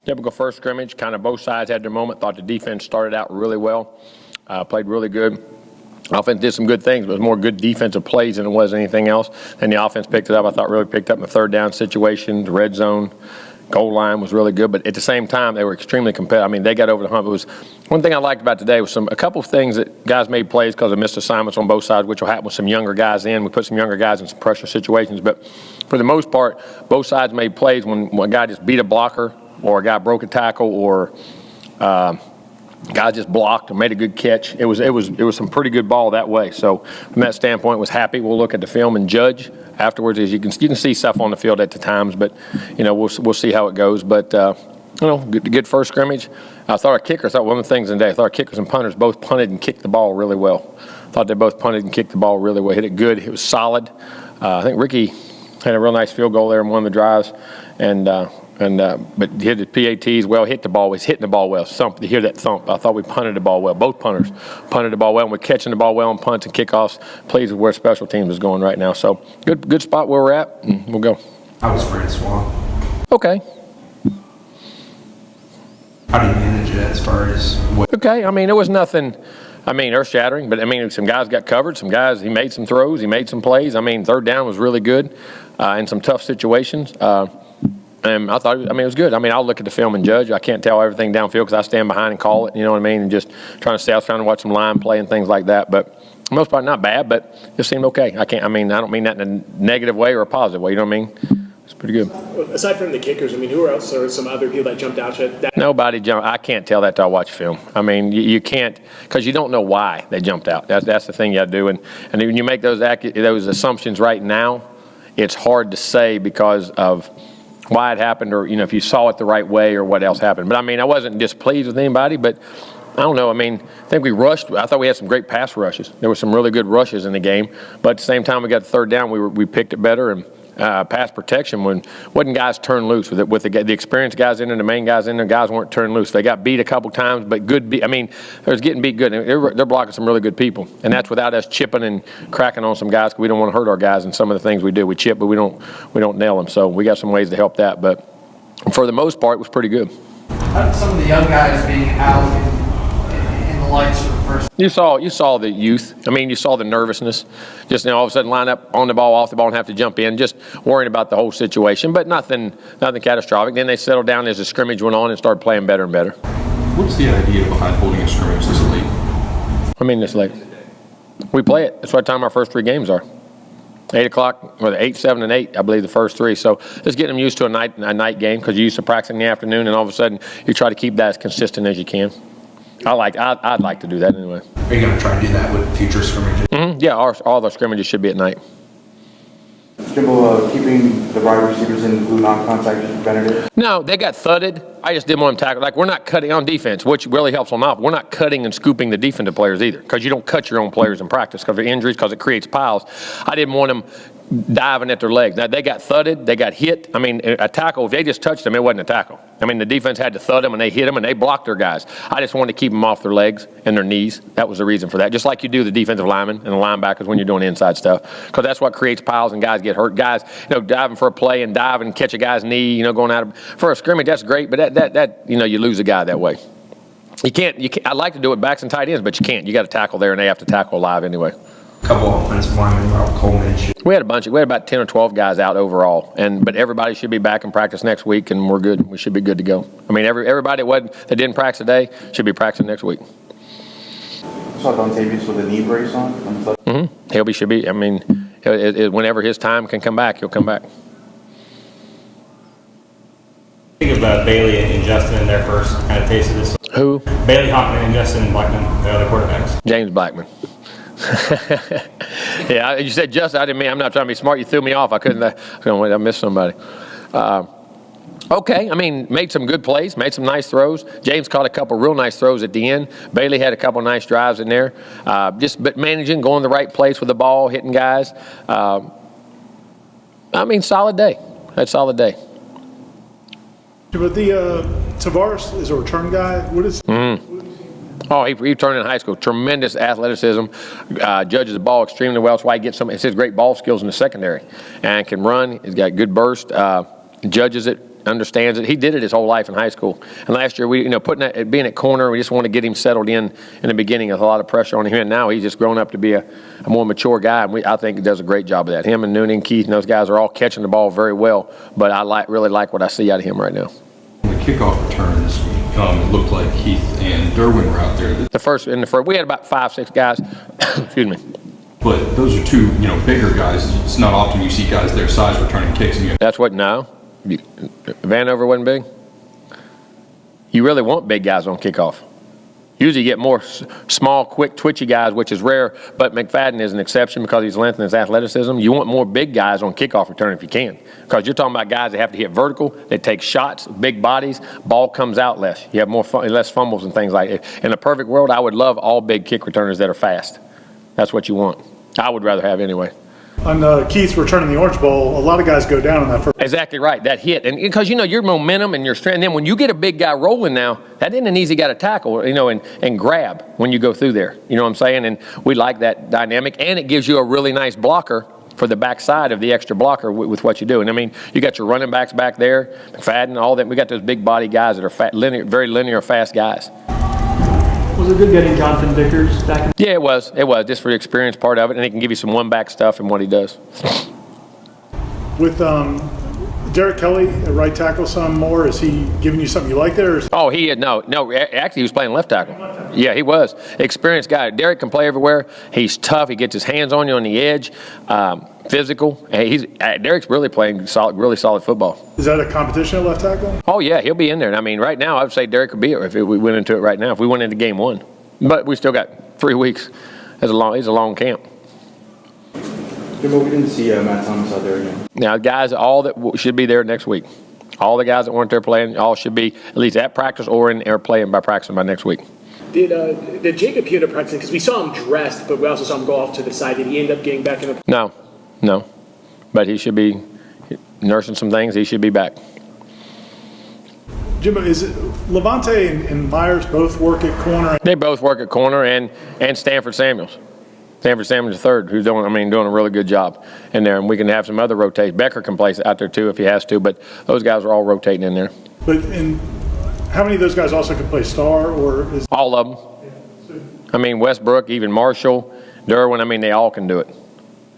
Typical first scrimmage, kind of both sides had their moment. Thought the defense started out really well, played really good. Offense did some good things, but it was more good defensive plays than it was anything else. And the offense picked it up. I thought really picked up in the third down situations, red zone, goal line was really good. But at the same time, they were extremely competitive. I mean, they got over the hump. It was one thing I liked about today was a couple of things that guys made plays because of missed assignments on both sides, which will happen with some younger guys in. We put some younger guys in some pressure situations. But for the most part, both sides made plays when a guy just beat a blocker or a guy broke a tackle or guy just blocked and made a good catch. It was some pretty good ball that way. So from that standpoint, was happy. We'll look at the film and judge afterwards. As you can see stuff on the field at the times, but we'll see how it goes. But good first scrimmage. I thought our kickers. One of the things today, I thought our kickers and punters both punted and kicked the ball really well. Thought they both punted and kicked the ball really well. Hit it good. It was solid. I think Ricky had a real nice field goal there in one of the drives, but hit the PATs well, hit the ball. He's hitting the ball well. To hear that thump, I thought we punted the ball well. Both punters punted the ball well, and we're catching the ball well on punts and kickoffs. Pleased with where special teams is going right now. So good spot where we're at, and we'll go. How was Francois? Okay. How do you manage it as far as what? Okay. I mean, it was nothing. Earth-shattering, but some guys got covered. Some guys, he made some throws, he made some plays. Third down was really good in some tough situations. And I thought, it was good. I'll look at the film and judge. I can't tell everything downfield because I stand behind and call it, and just trying to watch some line play and things like that. But for the most part, not bad, but it seemed okay. I don't mean that in a negative way or a positive way, you know what I mean? It's pretty good. Aside from the kickers, who else are some other people that jumped out at that? Nobody jumped. I can't tell that till I watch film. You can't, because you don't know why they jumped out. That's the thing you got to do. And when you make those assumptions right now, it's hard to say because of why it happened or, if you saw it the right way or what else happened. But, I wasn't displeased with anybody, but I don't know. I think we rushed. I thought we had some great pass rushes. There were some really good rushes in the game. But at the same time, we got the third down. We picked it better. And pass protection wasn't guys turned loose with the experienced guys in there, the main guys in there. Guys weren't turned loose. They got beat a couple times, but good. They was getting beat good. They're blocking some really good people, and that's without us chipping and cracking on some guys. We don't want to hurt our guys in some of the things we do. We chip, but we don't nail them. So we got some ways to help that. But for the most part, it was pretty good. Some of the young guys being out in the lights for the first. You saw the youth. You saw the nervousness. Just all of a sudden line up on the ball, off the ball, and have to jump in. Just worrying about the whole situation, but nothing catastrophic. Then they settled down as the scrimmage went on and started playing better and better. What's the idea behind holding a scrimmage this late? This late. We play it. That's what time our first three games are. 8 o'clock, or 8, 7, and 8, I believe the first three. So just getting them used to a night game because you used to practice in the afternoon, and all of a sudden you try to keep that as consistent as you can. I'd like to do that anyway. Are you going to try to do that with future scrimmages? Mm-hmm. Yeah, all the scrimmages should be at night. Jimbo, keeping the wide receivers in blue non-contact just prevented it? No, they got thudded. I just didn't want them tackled. We're not cutting on defense, which really helps on offense. We're not cutting and scooping the defensive players either because you don't cut your own players in practice because of injuries, because it creates piles. I didn't want them diving at their legs. Now, they got thudded. They got hit. A tackle, if they just touched them, it wasn't a tackle. The defense had to thud them, and they hit them, and they blocked their guys. I just wanted to keep them off their legs and their knees. That was the reason for that, just like you do the defensive linemen and the linebackers when you're doing inside stuff, because that's what creates piles and guys get hurt. Guys, diving for a play and dive and catch a guy's knee, going out for a scrimmage, that's great, but that you lose a guy that way. You can't. I'd like to do it backs and tight ends, but you can't. You got to tackle there, and they have to tackle live anyway. Couple offensive linemen about Coleman. We had about 10 or 12 guys out overall, but everybody should be back in practice next week, and we're good. We should be good to go. Everybody that didn't practice today should be practicing next week. I saw Dontavius with a knee brace on. Mm-hmm. Should be. Whenever his time can come back, he'll come back. Think of Bailey and Justin in their first kind of taste of this. Who? Bailey Hockman and Justin Blackman, the other quarterbacks. James Blackman. Yeah, you said Justin. I didn't mean. I'm not trying to be smart. You threw me off. I couldn't. I missed somebody. Okay. Made some good plays. Made some nice throws. James caught a couple real nice throws at the end. Bailey had a couple nice drives in there. But managing, going the right place with the ball, hitting guys. Solid day. That's solid day. But the Tavares is a return guy. What is? Oh, he returned in high school. Tremendous athleticism. Judges the ball extremely well. That's why he gets it's his great ball skills in the secondary, and can run. He's got good burst. Judges it understands it. He did it his whole life in high school. And last year, being at corner, we just want to get him settled in the beginning. There's a lot of pressure on him. And now he's just grown up to be a more mature guy. And I think he does a great job of that. Him and Noonan and Keith and those guys are all catching the ball very well. But I really like what I see out of him right now. The kickoff returns, it looked like Keith and Derwin were out there. The first, we had about 5-6 guys. Excuse me. But those are two, bigger guys. It's not often you see guys their size returning kicks. That's what, no. Vanover wasn't big. You really want big guys on kickoff. Usually you get more small, quick, twitchy guys, which is rare, but McFadden is an exception because of his length and his athleticism. You want more big guys on kickoff return if you can, because you're talking about guys that have to hit vertical, they take shots, big bodies, ball comes out less. You have less fumbles and things like that. In a perfect world, I would love all big kick returners that are fast. That's what you want. I would rather have anyway. On Keith's returning the Orange Bowl, a lot of guys go down on that first. Exactly right, that hit. And because, your momentum and your strength, and then when you get a big guy rolling now, that isn't an easy guy to tackle, and grab when you go through there. You know what I'm saying? And we like that dynamic, and it gives you a really nice blocker for the backside of the extra blocker with what you do. And you got your running backs back there, McFadden, all that. We got those big body guys that are fat, very linear, fast guys. Was it good getting Jonathan Vickers back in? Yeah, it was. It was, just for the experience part of it, and he can give you some one-back stuff and what he does. With Derek Kelly at right tackle some more, is he giving you something you like there? Oh, he had no. Actually, he was playing left tackle. Yeah, he was. Experienced guy. Derek can play everywhere. He's tough. He gets his hands on you on the edge. Physical. Derek's really playing really solid football. Is that a competition at left tackle? Oh yeah, he'll be in there. Right now, I would say Derek could be here if we went into it right now. If we went into game 1, but we still got 3 weeks. It's a long camp. Jimbo, we didn't see Matt Thomas out there again. Now, guys, all that should be there next week. All the guys that weren't there playing, all should be at least at practice or playing by practicing by next week. Did Jacob he end up practicing? Because we saw him dressed, but we also saw him go off to the side. Did he end up getting back in the? No, but he should be nursing some things. He should be back. Jimbo, is it Levante and Myers both work at corner? They both work at corner, and Stanford Samuels. Stanford Samuels III, who's doing a really good job in there. And we can have some other rotations. Becker can play out there too if he has to, but those guys are all rotating in there. But how many of those guys also can play star, or is all of them? Westbrook, even Marshall, Derwin. They all can do it.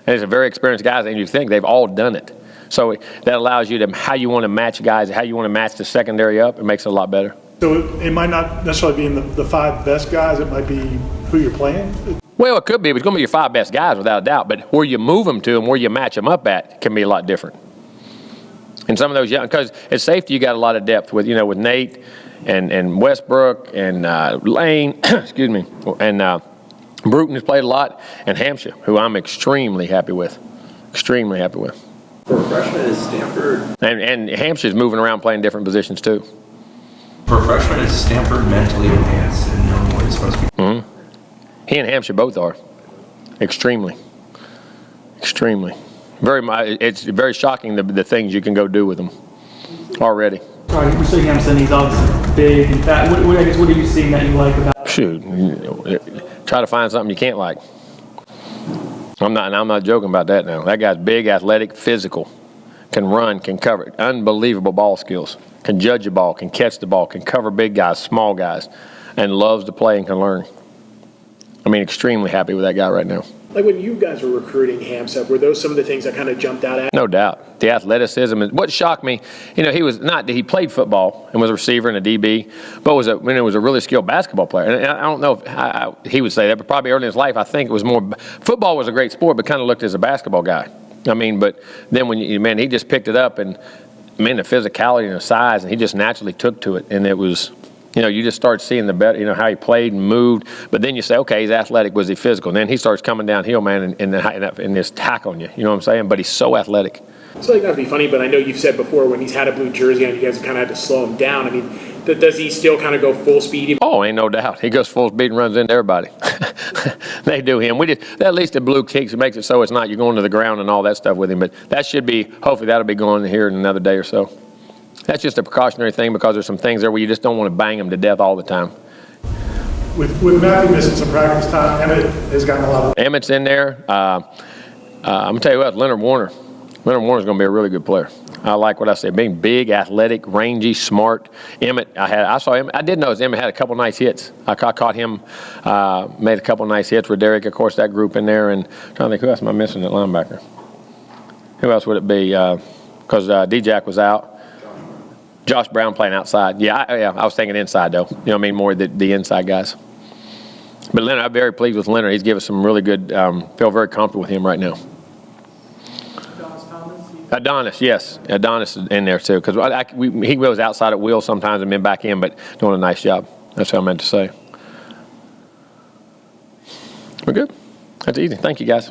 And it's a very experienced guys, and you think they've all done it. So that allows you to how you want to match guys, how you want to match the secondary up. It makes it a lot better. So it might not necessarily be in the 5 best guys. It might be who you're playing. Well, it could be. It's going to be your 5 best guys without a doubt. But where you move them to and where you match them up at can be a lot different. And some of those young, because at safety you got a lot of depth with Nate and Westbrook and Lane, excuse me, and Bruton has played a lot, and Hampshire, who I'm extremely happy with. Extremely happy with. For a freshman, is Stanford? And Hampshire's moving around playing different positions too. For a freshman, is Stanford mentally advanced and knowing what he's supposed to be? Mm-hmm. He and Hampshire both are. Extremely. It's very shocking the things you can go do with them already. Sorry, we're saying Hampson, he's obviously big and fat. What are you seeing that you like about him? Shoot, try to find something you can't like. I'm not joking about that now. That guy's big, athletic, physical, can run, can cover, unbelievable ball skills, can judge a ball, can catch the ball, can cover big guys, small guys, and loves to play and can learn. Extremely happy with that guy right now. Like when you guys were recruiting Hampson, were those some of the things that kind of jumped out at? No doubt. The athleticism. What shocked me, he played football and was a receiver and a DB, but was a really skilled basketball player. And I don't know if he would say that, but probably early in his life, I think it was more, football was a great sport, but kind of looked as a basketball guy. But then he just picked it up and, the physicality and the size, and he just naturally took to it. And it was, you just start seeing the better, how he played and moved. But then you say, okay, he's athletic. Was he physical? And then he starts coming downhill, man, and this tack on you. You know what I'm saying? But he's so athletic. It's not to be funny, but I know you've said before when he's had a blue jersey on, you guys kind of had to slow him down. Does he still kind of go full speed? Oh, ain't no doubt. He goes full speed and runs into everybody. They do him. At least the blue kicks makes it so it's not you're going to the ground and all that stuff with him. But that should be, hopefully that'll be going here in another day or so. That's just a precautionary thing because there's some things there where you just don't want to bang them to death all the time. With Matthew missing some practice time, Emmett has gotten a lot of. Emmett's in there. I'm going to tell you what, Leonard Warner. Leonard Warren's going to be a really good player. I like what I said, being big, athletic, rangy, smart. Emmett, I saw him. I did notice Emmett had a couple nice hits. I caught him, made a couple nice hits with Derek, of course, that group in there. And I'm trying to think, who else am I missing at linebacker? Who else would it be? Because D-Jack was out. Josh Brown playing outside. Yeah, I was thinking inside, though. You know what I mean? More the inside guys. But Leonard, I'm very pleased with Leonard. He's given us some really good, feel very comfortable with him right now. Adonis, yes. Adonis is in there, too. Because he goes outside at will sometimes and then back in, but doing a nice job. That's what I meant to say. We're good. That's easy. Thank you, guys.